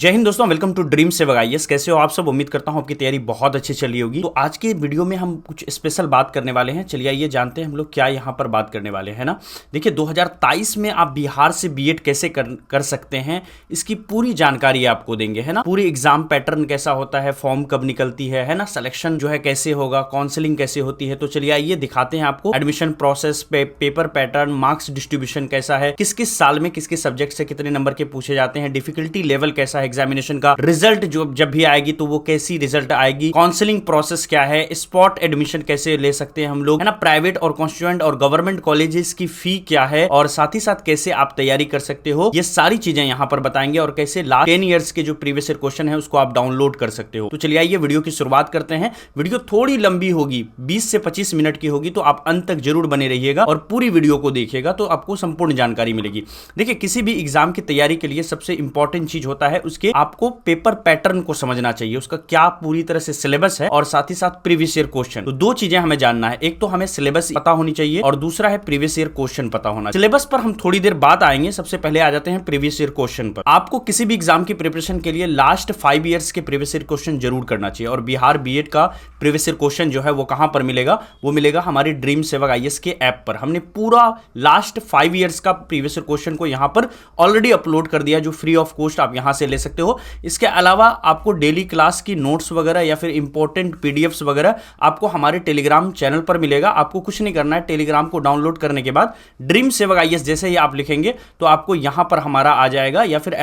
जय हिंद दोस्तों, welcome to dream सेवक आईएएस। कैसे हो आप सब? उम्मीद करता हूं आपकी तैयारी बहुत अच्छी चली होगी। तो आज के वीडियो में हम कुछ स्पेशल बात करने वाले हैं। चलिए आइए जानते हैं हम लोग क्या यहां पर बात करने वाले हैं ना। देखिए 2023 में आप बिहार से बीएड कैसे कर सकते हैं, इसकी पूरी जानकारी आपको देंगे, है ना। पूरी एग्जाम पैटर्न कैसा होता है, फॉर्म कब निकलती है ना, सिलेक्शन जो है कैसे होगा, काउंसलिंग कैसे होती है। तो चलिए आइए दिखाते हैं आपको एडमिशन प्रोसेस पे, पेपर पैटर्न, मार्क्स डिस्ट्रीब्यूशन कैसा है, किस किस साल में किस किस सब्जेक्ट से कितने नंबर के पूछे जाते हैं, डिफिकल्टी लेवल कैसा है, एग्जामिनेशन का रिजल्ट जो जब भी आएगी तो वो कैसी रिजल्ट आएगी, काउंसलिंग प्रोसेस क्या है, स्पॉट एडमिशन कैसे ले सकते हैं हम लोग, है ना, प्राइवेट और कॉन्स्टिट्यूएंट और गवर्नमेंट कॉलेजेस की फी क्या है, और साथ ही साथ कैसे आप तैयारी कर सकते हो, ये सारी चीजें यहां पर बताएंगे। और कैसे लास्ट 10 ईयर्स के जो प्रीवियस ईयर क्वेश्चन है उसको आप डाउनलोड कर सकते हो। तो चलिए आइए वीडियो की शुरुआत करते हैं। वीडियो थोड़ी लंबी होगी, 20 से 25 मिनट की होगी, तो आप अंत तक जरूर बने रहिएगा और पूरी वीडियो को देखिएगा तो आपको संपूर्ण जानकारी मिलेगी। देखिए किसी भी एग्जाम की तैयारी के लिए सबसे इंपॉर्टेंट चीज होता है उसके आपको पेपर पैटर्न को समझना चाहिए, उसका क्या पूरी तरह से सिलेबस है, और साथ ही साथ प्रीवियस ईयर क्वेश्चन। तो दो चीजें हमें जानना है, एक तो हमें सिलेबस पता होनी चाहिए और दूसरा है प्रीवियस ईयर क्वेश्चन पता होना। सिलेबस पर हम थोड़ी देर बाद आएंगे, सबसे पहले आ जाते हैं प्रीवियस ईयर क्वेश्चन पर। आपको किसी भी एग्जाम की प्रिपरेशन के लिए लास्ट 5 ईयर्स के प्रीवियस ईयर क्वेश्चन जरूर करना चाहिए। और बिहार बीएड का प्रीवियस ईयर क्वेश्चन जो है वो कहां पर मिलेगा, वो मिलेगा हमारी ड्रीम सेवक आईएएस के ऐप पर। हमने पूरा लास्ट 5 ईयर्स का प्रीवियस ईयर क्वेश्चन को यहां पर ऑलरेडी अपलोड कर दिया, जो फ्री ऑफ कॉस्ट आप यहां से ले सकते हो। इसके अलावा आपको डेली क्लास की नोट्स वगैरह या फिर इंपॉर्टेंट पीडीएफ्स वगैरह आपको हमारे टेलीग्राम चैनल पर मिलेगा। आपको कुछ नहीं करना है, टेलीग्राम को डाउनलोड करने के बाद ड्रीम सेवक आईएएस जैसे ही आप लिखेंगे तो आपको यहां पर हमारा आ जाएगा, या फिर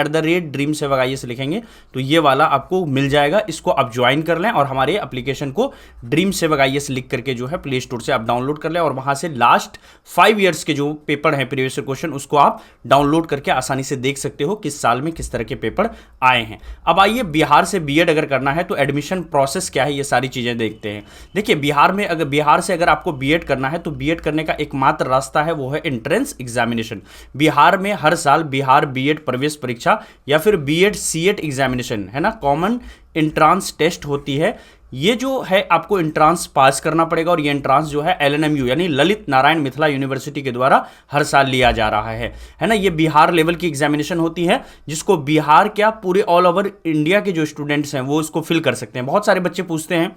@ड्रीम सेवक आईएएस लिखेंगे तो ये वाला आपको मिल जाएगा। इसको आप ज्वाइन कर लें और हमारे एप्लीकेशन को ड्रीम सेवक आईएएस लिख करके जो है प्ले स्टोर से आप डाउनलोड कर लें, और वहां से लास्ट 5 ईयर्स के जो पेपर हैं प्रीवियस ईयर क्वेश्चन उसको आप डाउनलोड करके आसानी से देख सकते हो किस साल में किस तरह के पेपर आए हैं। अब आइए बिहार से बीएड अगर करना है तो एडमिशन प्रोसेस क्या है, ये सारी चीजें देखते हैं। देखिए बिहार से अगर आपको बीएड करना है तो बीएड करने का एकमात्र रास्ता है वो है एंट्रेंस एग्जामिनेशन। बिहार में हर साल बिहार बीएड प्रवेश परीक्षा या फिर बीएड सीएट एग्जामिनेशन, है ना, कॉमन एंट्रांस टेस्ट होती है। ये जो है आपको एंट्रांस पास करना पड़ेगा, और ये एंट्रांस जो है LNMU यानी ललित नारायण मिथिला यूनिवर्सिटी के द्वारा हर साल लिया जा रहा है ना। ये बिहार लेवल की एग्जामिनेशन होती है जिसको बिहार क्या पूरे ऑल ओवर इंडिया के जो स्टूडेंट्स हैं वो इसको फिल कर सकते हैं। बहुत सारे बच्चे पूछते हैं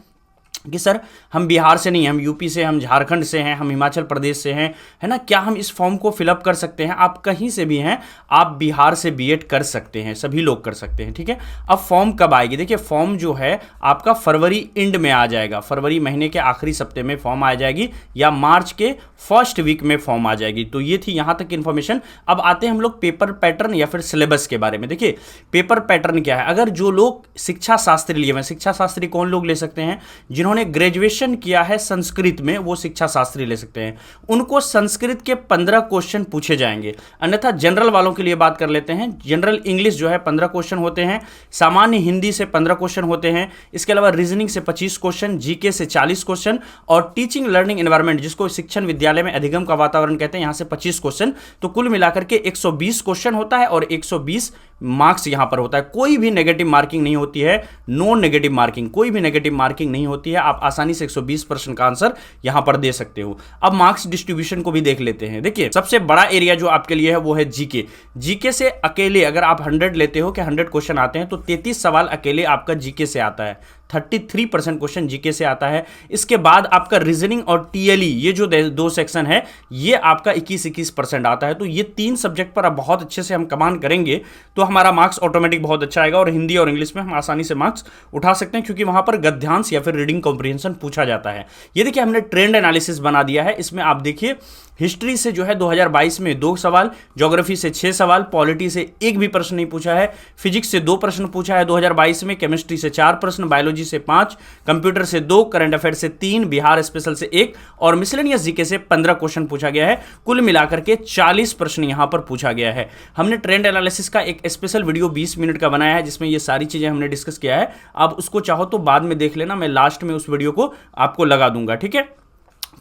कि सर हम बिहार से नहीं, हम यूपी से, हम झारखंड से हैं, हम हिमाचल प्रदेश से हैं, है ना, क्या हम इस फॉर्म को फिलअप कर सकते हैं? आप कहीं से भी हैं, आप बिहार से बीएड कर सकते हैं, सभी लोग कर सकते हैं, ठीक है। अब फॉर्म कब आएगी? देखिए फॉर्म जो है आपका फरवरी एंड में आ जाएगा, फरवरी महीने के आखिरी सप्ताह में फॉर्म आ जाएगी, या मार्च के फर्स्ट वीक में फॉर्म आ जाएगी। तो ये थी यहां तक इन्फॉर्मेशन। अब आते हैं हम लोग पेपर पैटर्न या फिर सिलेबस के बारे में। देखिए पेपर पैटर्न क्या है, अगर जो लोग शिक्षा शास्त्री लिए हुए, शिक्षा शास्त्री कौन लोग ले सकते हैं? जिन्होंने ग्रेजुएशन किया है संस्कृत में वो शिक्षा शास्त्री ले सकते हैं। उनको संस्कृत के 15 क्वेश्चन पूछे जाएंगे। अन्यथा जनरल वालों के लिए बात कर लेते हैं। जनरल इंग्लिश जो है 15 क्वेश्चन होते हैं, सामान्य हिंदी से 15 क्वेश्चन होते हैं, इसके अलावा रीजनिंग से 25 क्वेश्चन, जीके से 40 क्वेश्चन, और टीचिंग लर्निंग एनवायरनमेंट जिसको शिक्षण विद्यालय में अधिगम का वातावरण कहते हैं, यहां से 25 क्वेश्चन। तो कुल मिलाकर के 120 क्वेश्चन होता है और 120 मार्क्स यहां पर होता है। कोई भी नेगेटिव मार्किंग नहीं होती है, नो नेगेटिव मार्किंग, कोई भी नेगेटिव मार्किंग नहीं होती है। आप आसानी से 120 प्रश्न का आंसर यहां पर दे सकते हो। अब मार्क्स डिस्ट्रीब्यूशन को भी देख लेते हैं। देखिए सबसे बड़ा एरिया जो आपके लिए है वो है जीके। जीके से अकेले अगर आप 100 लेते हो कि 100 क्वेश्चन आते हैं तो 33 सवाल अकेले आपका जीके से आता है, 33% क्वेश्चन जीके से आता है। इसके बाद आपका रीजनिंग और टीएलई ये जो दो सेक्शन है ये आपका 21% आता है। तो ये 3 सब्जेक्ट पर आप बहुत अच्छे से हम कमांड करेंगे तो हमारा मार्क्स ऑटोमेटिक बहुत अच्छा आएगा, और हिंदी और इंग्लिश में हम आसानी से मार्क्स उठा सकते हैं क्योंकि वहां पर गद्यांश या फिर रीडिंग कॉम्प्रिहेंशन पूछा जाता है। ये देखिए हमने ट्रेंड एनालिसिस बना दिया है। इसमें आप देखिए हिस्ट्री से जो है 2022 में 2 सवाल, ज्योग्राफी से 6 सवाल, पॉलिटी से 1 भी प्रश्न नहीं पूछा है, फिजिक्स से 2 प्रश्न पूछा है 2022 में, केमिस्ट्री से 4 प्रश्न, बायोलॉजी से 5, कंप्यूटर से 2, करंट अफेयर से 3, बिहार स्पेशल से 1 और मिसलेनियस जीके से 15 क्वेश्चन पूछा गया है। कुल मिलाकर के 40 प्रश्न यहां पर पूछा गया है। हमने ट्रेंड एनालिसिस का एक स्पेशल वीडियो 20 मिनट का बनाया है जिसमें ये सारी चीजें हमने डिस्कस किया है। आप उसको चाहो तो बाद में देख लेना, मैं लास्ट में उस वीडियो को आपको लगा दूंगा, ठीक है।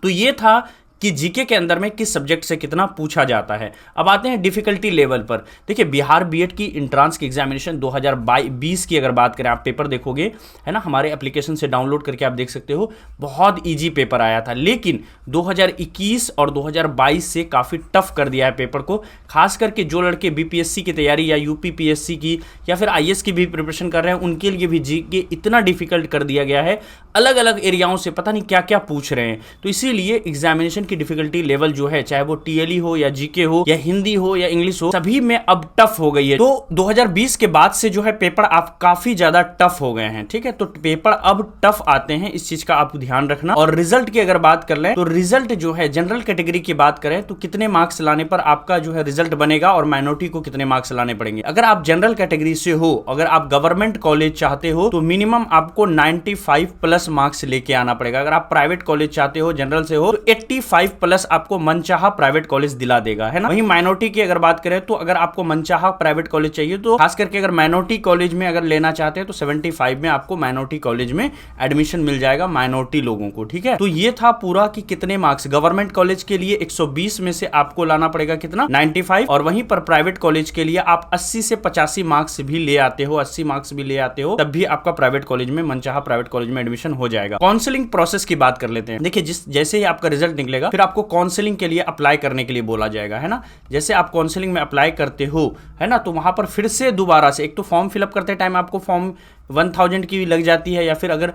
तो ये था कि जीके के अंदर में किस सब्जेक्ट से कितना पूछा जाता है। अब आते हैं डिफिकल्टी लेवल पर। देखिए बिहार बीएड की इंट्रांस की एग्जामिनेशन 2020 की अगर बात करें, आप पेपर देखोगे है ना, हमारे एप्लीकेशन से डाउनलोड करके आप देख सकते हो, बहुत इजी पेपर आया था। लेकिन 2021 और 2022 से काफ़ी टफ कर दिया है पेपर को, खास करके जो लड़के बीपीएससी की तैयारी या यूपीपीएससी की या फिर आईएएस की भी प्रिपरेशन कर रहे हैं, उनके लिए भी जीके इतना डिफिकल्ट कर दिया गया है। अलग अलग एरियाओं से पता नहीं क्या क्या पूछ रहे हैं। तो इसीलिए एग्जामिनेशन की डिफिकल्टी लेवल जो है, चाहे वो टीएलई हो या जीके हो या हिंदी हो या इंग्लिश हो, सभी में अब टफ हो गई है। तो 2020 के बाद से जो है पेपर आप काफी ज्यादा टफ हो गए हैं। ठीक है, तो पेपर अब टफ आते हैं, इस चीज का आप ध्यान रखना। और रिजल्ट की अगर बात कर लें तो रिजल्ट जो है जनरल कैटेगरी की बात करें तो कितने मार्क्स लाने पर आपका जो है रिजल्ट बनेगा और माइनॉरिटी को कितने मार्क्स लाने पड़ेंगे। अगर आप जनरल कैटेगरी से हो, अगर आप गवर्नमेंट कॉलेज चाहते हो तो मिनिमम आपको 95 प्लस मार्क्स लेके आना पड़ेगा। अगर आप प्राइवेट कॉलेज चाहते हो, जनरल से हो, तो 85 प्लस आपको मनचाहा प्राइवेट कॉलेज दिला देगा, है ना। वहीं माइनॉरिटी की अगर बात करें तो अगर आपको मनचाहा प्राइवेट कॉलेज चाहिए तो खास करके अगर माइनॉरिटी कॉलेज में अगर लेना चाहते हैं तो 75 में आपको माइनॉरिटी कॉलेज में एडमिशन मिल जाएगा माइनॉरिटी लोगों को। ठीक है, तो ये था पूरा कि कितने मार्क्स गवर्नमेंट कॉलेज के लिए 120 में से आपको लाना पड़ेगा कितना 95, और वहीं पर प्राइवेट कॉलेज के लिए आप 80 से 85 मार्क्स भी ले आते हो, 80 मार्क्स भी ले आते हो, तब भी आपका प्राइवेट कॉलेज में मनचाहा प्राइवेट कॉलेज में एडमिशन हो जाएगा। काउंसलिंग प्रोसेस की बात कर लेते हैं। देखिए जैसे ही आपका रिजल्ट निकलेगा फिर आपको काउंसलिंग के लिए अप्लाई करने के लिए बोला जाएगा, है ना। जैसे आप काउंसलिंग में अप्लाई करते हो, है ना, तो वहां पर फिर से दोबारा से एक तो फॉर्म फिलअप करते टाइम आपको फॉर्म 1000 की लग जाती है, या फिर अगर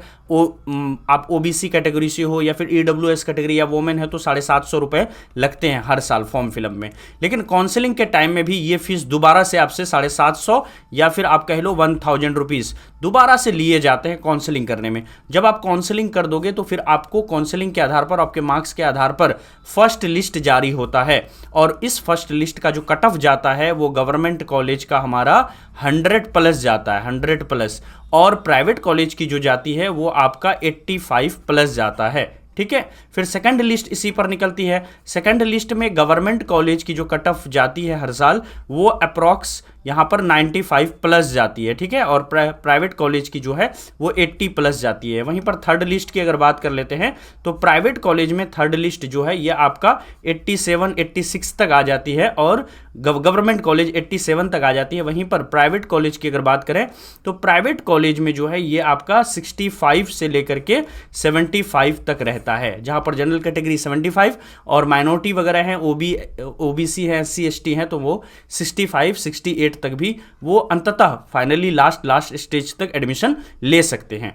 आप ओबीसी कैटेगरी से हो या फिर ईडब्ल्यूएस कैटेगरी या वोमेन है तो 750 रुपए लगते हैं हर साल फॉर्म फिलअप में। लेकिन काउंसलिंग के टाइम में भी ये फीस दोबारा से आपसे 750 या फिर आप कह लो 1000 रुपीज़ दोबारा से लिए जाते हैं काउंसलिंग करने में। जब आप काउंसलिंग कर दोगे तो फिर आपको काउंसलिंग के आधार पर, आपके मार्क्स के आधार पर फर्स्ट लिस्ट जारी होता है, और इस फर्स्ट लिस्ट का जो कट ऑफ जाता है वो गवर्नमेंट कॉलेज का हमारा 100 प्लस जाता है, 100 प्लस, और प्राइवेट कॉलेज की जो जाती है वो आपका 85 प्लस जाता है। ठीक है, फिर सेकंड लिस्ट इसी पर निकलती है। सेकंड लिस्ट में गवर्नमेंट कॉलेज की जो कट ऑफ जाती है हर साल वो अप्रॉक्स यहाँ पर 95 प्लस जाती है। ठीक है, और प्राइवेट कॉलेज की जो है वो 80 प्लस जाती है। वहीं पर थर्ड लिस्ट की अगर बात कर लेते हैं तो प्राइवेट कॉलेज में थर्ड लिस्ट जो है ये आपका 87 86 तक आ जाती है, और गवर्नमेंट कॉलेज 87 तक आ जाती है। वहीं पर प्राइवेट कॉलेज की अगर बात करें तो प्राइवेट कॉलेज में जो है ये आपका 65 से लेकर के 75 तक रहता है, जहां पर जनरल कैटेगरी 75 और माइनॉरिटी वगैरह हैं, ओबीसी है, SC ST हैं, तो वो 65 68 तक भी वो अंततः फाइनली लास्ट स्टेज तक एडमिशन ले सकते हैं।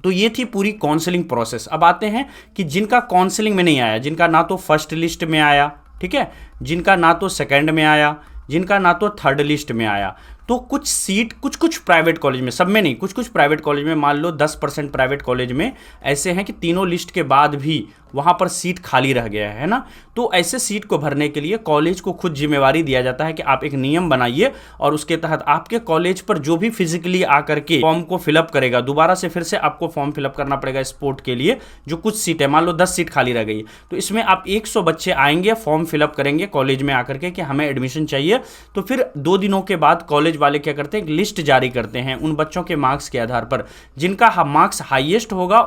तो ये थी पूरी काउंसलिंग प्रोसेस। अब आते हैं कि जिनका काउंसलिंग में नहीं आया, जिनका ना तो फर्स्ट लिस्ट में आया, ठीक है, जिनका ना तो सेकंड में आया, जिनका ना तो थर्ड लिस्ट में आया, तो कुछ सीट कुछ प्राइवेट कॉलेज में, सब में नहीं, कुछ प्राइवेट कॉलेज में, मान लो 10% प्राइवेट कॉलेज में ऐसे हैं कि तीनों लिस्ट के बाद भी वहाँ पर सीट खाली रह गया है ना। तो ऐसे सीट को भरने के लिए कॉलेज को खुद जिम्मेवारी दिया जाता है कि आप एक नियम बनाइए, और उसके तहत आपके कॉलेज पर जो भी फिजिकली आकर के फॉर्म को फिलअप करेगा, दोबारा से फिर से आपको फॉर्म फिलअप करना पड़ेगा स्पोर्ट के लिए। जो कुछ सीट है, मान लो 10 सीट खाली रह गई, तो इसमें आप 100 बच्चे आएंगे, फॉर्म फिलअप करेंगे कॉलेज में आकर के कि हमें एडमिशन चाहिए। तो फिर 2 दिनों के बाद कॉलेज वाले क्या करते हैं, एक लिस्ट जारी करते हैं उन बच्चों के मार्क्स के आधार पर। जिनका मार्क्स हाईएस्ट होगा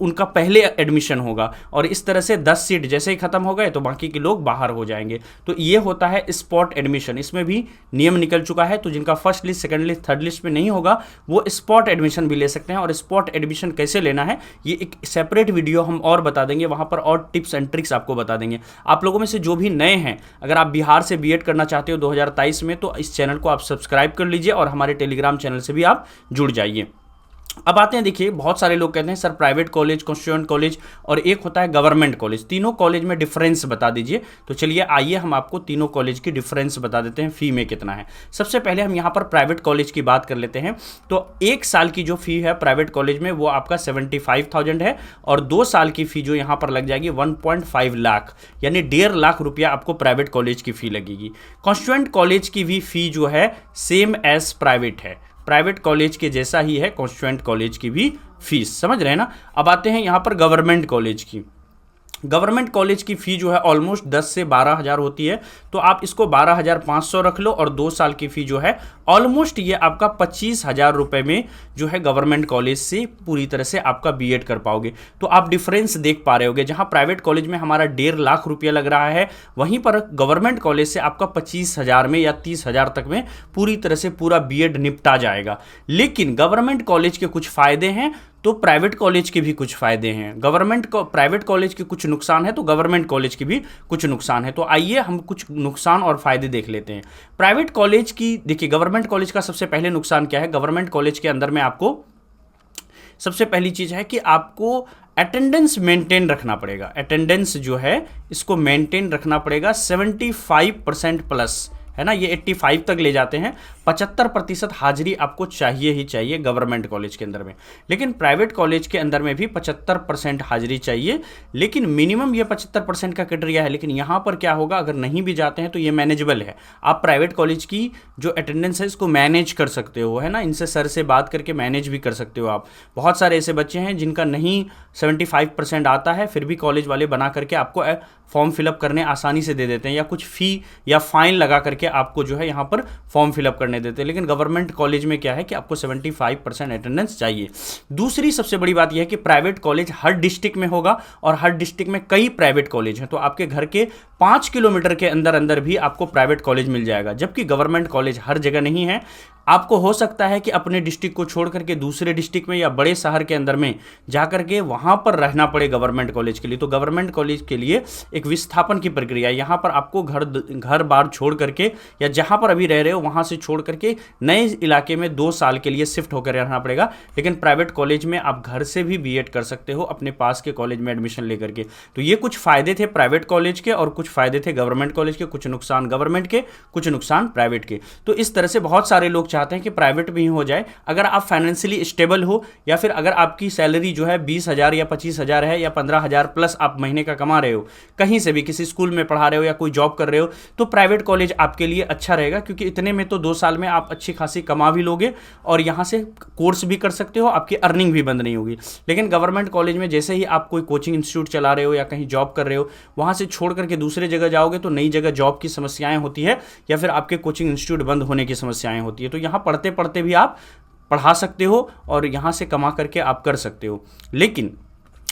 उनका पहले एडमिशन होगा, और इस तरह से 10 सीट जैसे ही खत्म हो गए तो बाकी के लोग बाहर हो जाएंगे। तो ये होता है स्पॉट एडमिशन। इसमें भी नियम निकल चुका है, तो जिनका first list, second list, third list में नहीं होगा वो स्पॉट एडमिशन भी ले सकते हैं। और स्पॉट एडमिशन कैसे लेना है ये एक सेपरेट वीडियो हम और बता देंगे, वहां पर और टिप्स एंड ट्रिक्स आपको बता देंगे। आप लोगों में से जो भी नए हैं, अगर आप बिहार से बीएड करना चाहते हो 2023 में, तो इस चैनल को आप सब्सक्राइब कर लीजिए और हमारे टेलीग्राम चैनल से भी आप जुड़ जाइए। अब आते हैं, देखिए बहुत सारे लोग कहते हैं sir private college, constituent college और एक होता है गवर्नमेंट कॉलेज, तीनों कॉलेज में डिफरेंस बता दीजिए। तो चलिए आइए हम आपको तीनों कॉलेज की डिफरेंस बता देते हैं, फी में कितना है। सबसे पहले हम यहाँ पर प्राइवेट कॉलेज की बात कर लेते हैं। तो 1 साल की जो फी है प्राइवेट कॉलेज में वो आपका 75,000 है, और 2 साल की फी जो यहाँ पर लग जाएगी 1.5 लाख, यानी 1.5 लाख रुपया आपको प्राइवेट कॉलेज की फी लगेगी। कॉन्स्टिट्यूएंट कॉलेज की भी फी जो है सेम एज प्राइवेट है, प्राइवेट कॉलेज के जैसा ही है कॉन्स्टिट्यूएंट कॉलेज की भी फीस, समझ रहे हैं ना। अब आते हैं यहाँ पर गवर्नमेंट कॉलेज की। गवर्नमेंट कॉलेज की फ़ी जो है ऑलमोस्ट 10 से 12 हज़ार होती है, तो आप इसको 12,500 रख लो, और 2 साल की फ़ी जो है ऑलमोस्ट ये आपका 25,000 रुपये में जो है गवर्नमेंट कॉलेज से पूरी तरह से आपका बीएड कर पाओगे। तो आप डिफरेंस देख पा रहे होगे, जहाँ प्राइवेट कॉलेज में हमारा 1.5 लाख रुपया लग रहा है, वहीं पर गवर्नमेंट कॉलेज से आपका 25,000 में या 30,000 तक में पूरी तरह से पूरा बीएड निपटा जाएगा। लेकिन गवर्नमेंट कॉलेज के कुछ फ़ायदे हैं तो प्राइवेट कॉलेज के भी कुछ फ़ायदे हैं, प्राइवेट कॉलेज के कुछ नुकसान है तो गवर्नमेंट कॉलेज के भी कुछ नुकसान है। तो आइए हम कुछ नुकसान और फ़ायदे देख लेते हैं। प्राइवेट कॉलेज की देखिए, गवर्नमेंट कॉलेज का सबसे पहले नुकसान क्या है। गवर्नमेंट कॉलेज के अंदर में आपको सबसे पहली चीज़ है कि आपको अटेंडेंस मेंटेन रखना पड़ेगा। अटेंडेंस जो है इसको मेंटेन रखना पड़ेगा 75% प्लस, है ना, ये 85 तक ले जाते हैं। 75% हाजिरी आपको चाहिए ही चाहिए गवर्नमेंट कॉलेज के अंदर में। लेकिन प्राइवेट कॉलेज के अंदर में भी 75% हाजिरी चाहिए, लेकिन मिनिमम ये 75% का क्राइटेरिया है। लेकिन यहाँ पर क्या होगा, अगर नहीं भी जाते हैं तो ये मैनेजेबल है। आप प्राइवेट कॉलेज की जो अटेंडेंस है इसको मैनेज कर सकते हो, है ना, इनसे सर से बात करके मैनेज भी कर सकते हो आप। बहुत सारे ऐसे बच्चे हैं जिनका नहीं 75% आता है, फिर भी कॉलेज वाले बना करके आपको फॉर्म फिलअप करने आसानी से दे देते हैं, या कुछ फ़ी या फाइन लगा करके आपको जो है यहाँ पर फॉर्म फिलअप करने देते हैं। लेकिन गवर्नमेंट कॉलेज में क्या है कि आपको 75% अटेंडेंस चाहिए। दूसरी सबसे बड़ी बात यह है कि प्राइवेट कॉलेज हर डिस्ट्रिक्ट में होगा, और हर डिस्ट्रिक्ट में कई प्राइवेट कॉलेज हैं, तो आपके घर के 5 किलोमीटर के अंदर अंदर भी आपको प्राइवेट कॉलेज मिल जाएगा। जबकि गवर्नमेंट कॉलेज हर जगह नहीं है। आपको हो सकता है कि अपने डिस्ट्रिक्ट को छोड़ करके दूसरे डिस्ट्रिक्ट में या बड़े शहर के अंदर में जाकर के वहां पर रहना पड़े गवर्नमेंट कॉलेज के लिए। तो गवर्नमेंट कॉलेज के लिए एक विस्थापन की प्रक्रिया है। यहाँ पर आपको घर बार छोड़ करके या जहाँ पर अभी रह रहे हो वहाँ से छोड़ करके नए इलाके में 2 साल के लिए शिफ्ट होकर रहना पड़ेगा। लेकिन प्राइवेट कॉलेज में आप घर से भी बीएड कर सकते हो अपने पास के कॉलेज में एडमिशन लेकर के। तो ये कुछ फ़ायदे थे प्राइवेट कॉलेज के, और कुछ फ़ायदे थे गवर्नमेंट कॉलेज के। कुछ नुकसान गवर्नमेंट के, कुछ नुकसान प्राइवेट के। तो इस तरह से बहुत सारे लोग चाहते हैं कि प्राइवेट भी हो जाए। अगर आप फाइनेंशियली स्टेबल हो, या फिर अगर आपकी सैलरी जो है 20,000 या 25,000 है, या 15,000 प्लस आप महीने का कमा रहे हो, कहीं से भी किसी स्कूल में पढ़ा रहे हो या कोई जॉब कर रहे हो, तो प्राइवेट कॉलेज आपके लिए अच्छा रहेगा। क्योंकि इतने में तो 2 साल में आप अच्छी खासी कमा भी लोगे, और यहाँ से कोर्स भी कर सकते हो, आपकी अर्निंग भी बंद नहीं होगी। लेकिन गवर्नमेंट कॉलेज में जैसे ही आप कोई कोचिंग इंस्टीट्यूट चला रहे हो या कहीं जॉब कर रहे हो, वहाँ से छोड़ करके दूसरे जगह जाओगे तो नई जगह जॉब की समस्याएं होती है, या फिर आपके कोचिंग इंस्टीट्यूट बंद होने की समस्याएं होती है। तो यहाँ पढ़ते पढ़ते भी आप पढ़ा सकते हो, और यहाँ से कमा करके आप कर सकते हो। लेकिन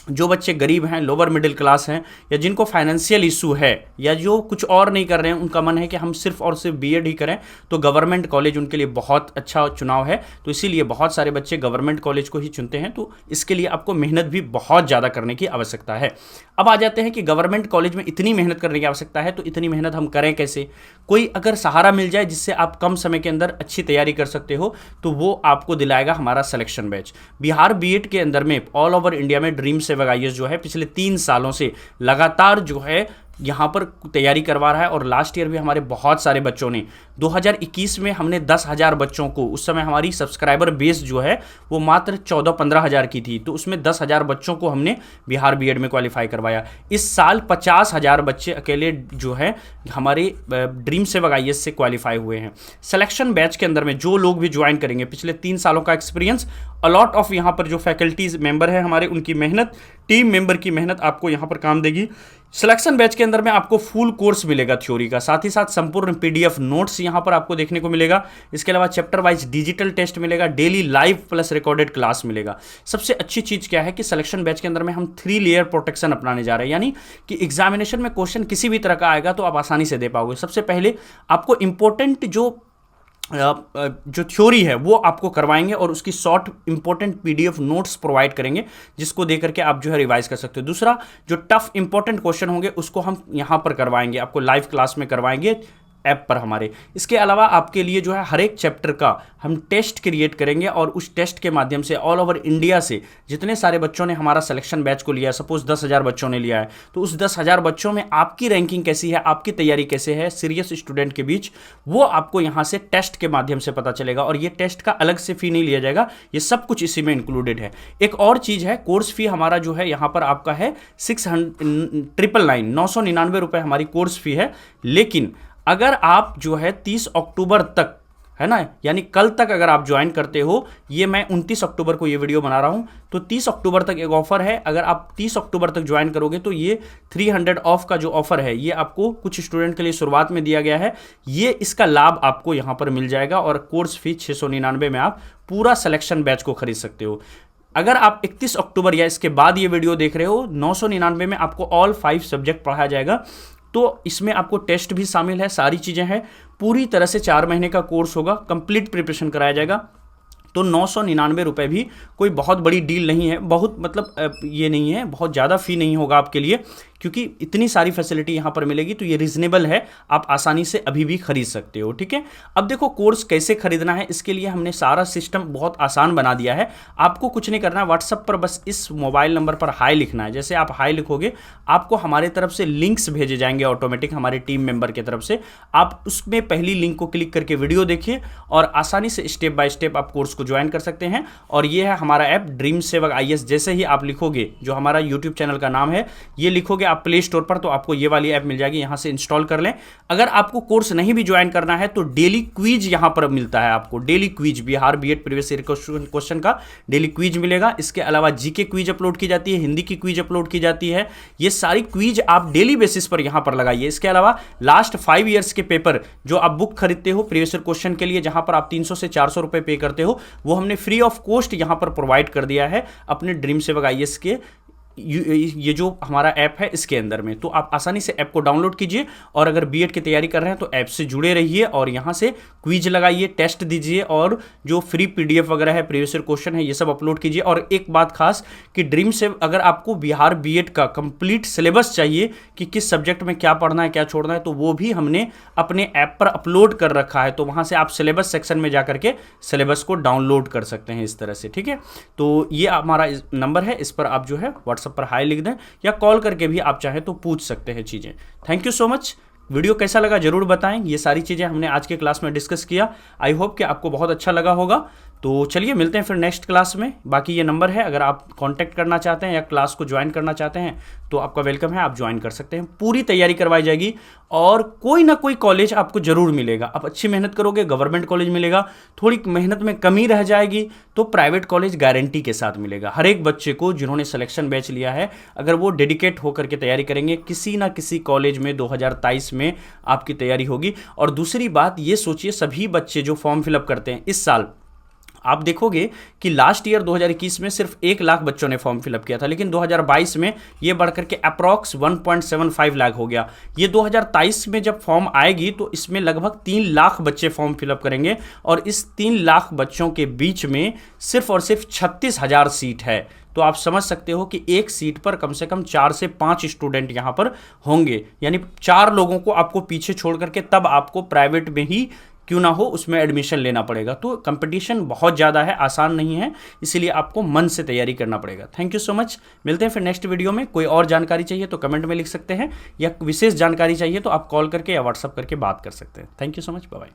जो बच्चे गरीब हैं, लोअर मिडिल क्लास हैं, या जिनको फाइनेंशियल इशू है, या जो कुछ और नहीं कर रहे हैं, उनका मन है कि हम सिर्फ और सिर्फ बीएड ही करें, तो गवर्नमेंट कॉलेज उनके लिए बहुत अच्छा चुनाव है। तो इसीलिए बहुत सारे बच्चे गवर्नमेंट कॉलेज को ही चुनते हैं। तो इसके लिए आपको मेहनत भी बहुत ज़्यादा करने की आवश्यकता है। अब आ जाते हैं कि गवर्नमेंट कॉलेज में इतनी मेहनत करने की आवश्यकता है, तो इतनी मेहनत हम करें कैसे। कोई अगर सहारा मिल जाए जिससे आप कम समय के अंदर अच्छी तैयारी कर सकते हो, तो वो आपको दिलाएगा हमारा सिलेक्शन बैच। बिहार बीएड के अंदर में ऑल ओवर इंडिया में ड्रीम सेवक आईएएस जो है पिछले 3 सालों से लगातार जो है यहाँ पर तैयारी करवा रहा है। और लास्ट ईयर भी हमारे बहुत सारे बच्चों ने 2021 में हमने 10,000 बच्चों को, उस समय हमारी सब्सक्राइबर बेस जो है वो मात्र 14-15 हज़ार की थी, तो उसमें 10,000 बच्चों को हमने बिहार बीएड में क्वालिफाई करवाया। इस साल 50,000 बच्चे अकेले जो है हमारे ड्रीम सेवक आईएएस से क्वालिफाई हुए हैं। सिलेक्शन बैच के अंदर में जो लोग भी ज्वाइन करेंगे, पिछले 3 सालों का एक्सपीरियंस, अलॉट ऑफ यहाँ पर जो फैकल्टीज मेंबर है हमारे, उनकी मेहनत, टीम मेंबर की मेहनत आपको यहाँ पर काम देगी। सिलेक्शन बैच के अंदर में आपको फुल कोर्स मिलेगा थ्योरी का, साथ ही साथ संपूर्ण पीडीएफ नोट्स यहाँ पर आपको देखने को मिलेगा। इसके अलावा चैप्टर वाइज डिजिटल टेस्ट मिलेगा, daily live plus recorded class मिलेगा। सबसे अच्छी चीज़ क्या है कि सिलेक्शन बैच के अंदर में हम 3 लेयर प्रोटेक्शन अपनाने जा रहे हैं, यानी कि एग्जामिनेशन में क्वेश्चन किसी भी तरह का आएगा तो आप आसानी से दे पाओगे। सबसे पहले आपको इंपॉर्टेंट जो थ्योरी है वो आपको करवाएंगे, और उसकी short important PDF notes provide करेंगे, जिसको देख करके आप जो है रिवाइज कर सकते हो। दूसरा, जो टफ इंपॉर्टेंट क्वेश्चन होंगे उसको हम यहाँ पर करवाएंगे, आपको लाइव क्लास में करवाएंगे ऐप पर हमारे। इसके अलावा आपके लिए जो है हर एक चैप्टर का हम टेस्ट क्रिएट करेंगे, और उस टेस्ट के माध्यम से ऑल ओवर इंडिया से जितने सारे बच्चों ने हमारा सिलेक्शन बैच को लिया है, सपोज 10,000 बच्चों ने लिया है, तो उस 10,000 बच्चों में आपकी रैंकिंग कैसी है, आपकी तैयारी कैसे है सीरियस स्टूडेंट के बीच, वो आपको यहाँ से टेस्ट के माध्यम से पता चलेगा। और ये टेस्ट का अलग से फी नहीं लिया जाएगा, ये सब कुछ इसी में इंक्लूडेड है। एक और चीज़ है, कोर्स फी हमारा जो है यहाँ पर आपका है 999 रुपये हमारी कोर्स फी है। लेकिन अगर आप जो है 30 अक्टूबर तक, है ना, यानी कल तक अगर आप ज्वाइन करते हो, ये मैं 29 अक्टूबर को ये वीडियो बना रहा हूं, तो 30 अक्टूबर तक एक ऑफर है। अगर आप 30 अक्टूबर तक ज्वाइन करोगे तो ये 300 ऑफ का जो ऑफर है ये आपको कुछ स्टूडेंट के लिए शुरुआत में दिया गया है, ये इसका लाभ आपको यहां पर मिल जाएगा और कोर्स फीस 699 में आप पूरा सिलेक्शन बैच को खरीद सकते हो। अगर आप 31 अक्टूबर या इसके बाद ये वीडियो देख रहे हो, 999 में आपको ऑल 5 सब्जेक्ट पढ़ाया जाएगा, तो इसमें आपको टेस्ट भी शामिल है, सारी चीज़ें हैं, पूरी तरह से 4 महीने का कोर्स होगा, कंप्लीट प्रिपरेशन कराया जाएगा। तो 999 रुपये भी कोई बहुत बड़ी डील नहीं है, बहुत मतलब ये नहीं है, बहुत ज़्यादा फ़ी नहीं होगा आपके लिए, क्योंकि इतनी सारी फैसिलिटी यहाँ पर मिलेगी, तो ये रीजनेबल है, आप आसानी से अभी भी खरीद सकते हो। ठीक है, अब देखो कोर्स कैसे खरीदना है, इसके लिए हमने सारा सिस्टम बहुत आसान बना दिया है। आपको कुछ नहीं करना है, व्हाट्सएप पर बस इस मोबाइल नंबर पर हाई लिखना है। जैसे आप हाई लिखोगे, आपको हमारे तरफ से लिंक्स भेजे जाएंगे ऑटोमेटिक, हमारे टीम मेंबर की तरफ से। आप उसमें पहली लिंक को क्लिक करके वीडियो देखिए और आसानी से स्टेप बाय स्टेप आप कोर्स को ज्वाइन कर सकते हैं। और ये है हमारा ऐप ड्रीम सेवक IAS। जैसे ही आप लिखोगे, जो हमारा यूट्यूब चैनल का नाम है, ये लिखोगे आप प्ले स्टोर पर, तो आपको ये वाली ऐप मिल जाएगी, यहां से इंस्टॉल कर लें। अगर आपको कोर्स नहीं भी ज्वाइन करना है तो डेली क्विज यहां पर मिलता है, आपको daily quiz, Bihar BEd previous year question का डेली क्विज मिलेगा। इसके अलावा जीके क्विज अपलोड की जाती है, हिंदी की क्विज अपलोड की जाती है, ये सारी क्विज आप डेली बेसिस पर यहां पर लगाइए। इसके अलावा लास्ट 5 ईयर्स के पेपर जो आप बुक खरीदते हो प्रीवियस ईयर क्वेश्चन के लिए, जहां पर आप 300 से 400 रुपए पे करते हो, वो हमने फ्री ऑफ कॉस्ट यहां पर प्रोवाइड कर दिया है अपने ड्रीम सेवक IAS के ये जो हमारा ऐप है इसके अंदर में। तो आप आसानी से ऐप को डाउनलोड कीजिए और अगर बीएड की तैयारी कर रहे हैं तो ऐप से जुड़े रहिए और यहां से क्विज लगाइए, टेस्ट दीजिए और जो फ्री पीडीएफ वगैरह है, प्रीवियस ईयर क्वेश्चन है, ये सब अपलोड कीजिए। और एक बात खास कि ड्रीम से अगर आपको बिहार बीएड का कंप्लीट सिलेबस चाहिए कि किस सब्जेक्ट में क्या पढ़ना है, क्या छोड़ना है, तो वो भी हमने अपने ऐप पर अपलोड कर रखा है। तो वहां से आप सिलेबस सेक्शन में जाकर के सिलेबस को डाउनलोड कर सकते हैं इस तरह से। ठीक है, तो ये हमारा नंबर है, इस पर आप जो है व्हाट्सएप पर हाई लिख दें या कॉल करके भी आप चाहें तो पूछ सकते हैं चीजें। Thank you so much. Video कैसा लगा जरूर बताएं। ये सारी चीजें हमने आज के क्लास में डिस्कस किया, आई होप कि आपको बहुत अच्छा लगा होगा। तो चलिए मिलते हैं फिर नेक्स्ट क्लास में। बाकी ये नंबर है, अगर आप कांटेक्ट करना चाहते हैं या क्लास को ज्वाइन करना चाहते हैं तो आपका वेलकम है, आप ज्वाइन कर सकते हैं। पूरी तैयारी करवाई जाएगी और कोई ना कोई कॉलेज आपको जरूर मिलेगा। आप अच्छी मेहनत करोगे गवर्नमेंट कॉलेज मिलेगा, थोड़ी मेहनत में कमी रह जाएगी तो प्राइवेट कॉलेज गारंटी के साथ मिलेगा। हर एक बच्चे को जिन्होंने सिलेक्शन बैच लिया है, अगर वो डेडिकेट होकर के तैयारी करेंगे, किसी ना किसी कॉलेज में 2023 में आपकी तैयारी होगी। और दूसरी बात ये सोचिए, सभी बच्चे जो फॉर्म फिलअप करते हैं इस साल, आप देखोगे कि लास्ट ईयर 2021 में सिर्फ 1 लाख बच्चों ने फॉर्म फिलअप किया था, लेकिन 2022 में ये बढ़कर के अप्रॉक्स 1.75 लाख हो गया। ये 2023 में जब फॉर्म आएगी तो इसमें लगभग 3 लाख बच्चे फॉर्म फिलअप करेंगे और इस 3 लाख बच्चों के बीच में सिर्फ और सिर्फ 36,000 सीट है। तो आप समझ सकते हो कि एक सीट पर कम से कम 4 से 5 स्टूडेंट यहां पर होंगे, यानी 4 लोगों को आपको पीछे छोड़ करके तब आपको प्राइवेट में ही क्यों ना हो उसमें एडमिशन लेना पड़ेगा। तो कंपटीशन बहुत ज़्यादा है, आसान नहीं है, इसीलिए आपको मन से तैयारी करना पड़ेगा। Thank you so much. मिलते हैं फिर नेक्स्ट वीडियो में। कोई और जानकारी चाहिए तो कमेंट में लिख सकते हैं, या विशेष जानकारी चाहिए तो आप कॉल करके या व्हाट्सअप करके बात कर सकते हैं। Thank you so much, bye bye.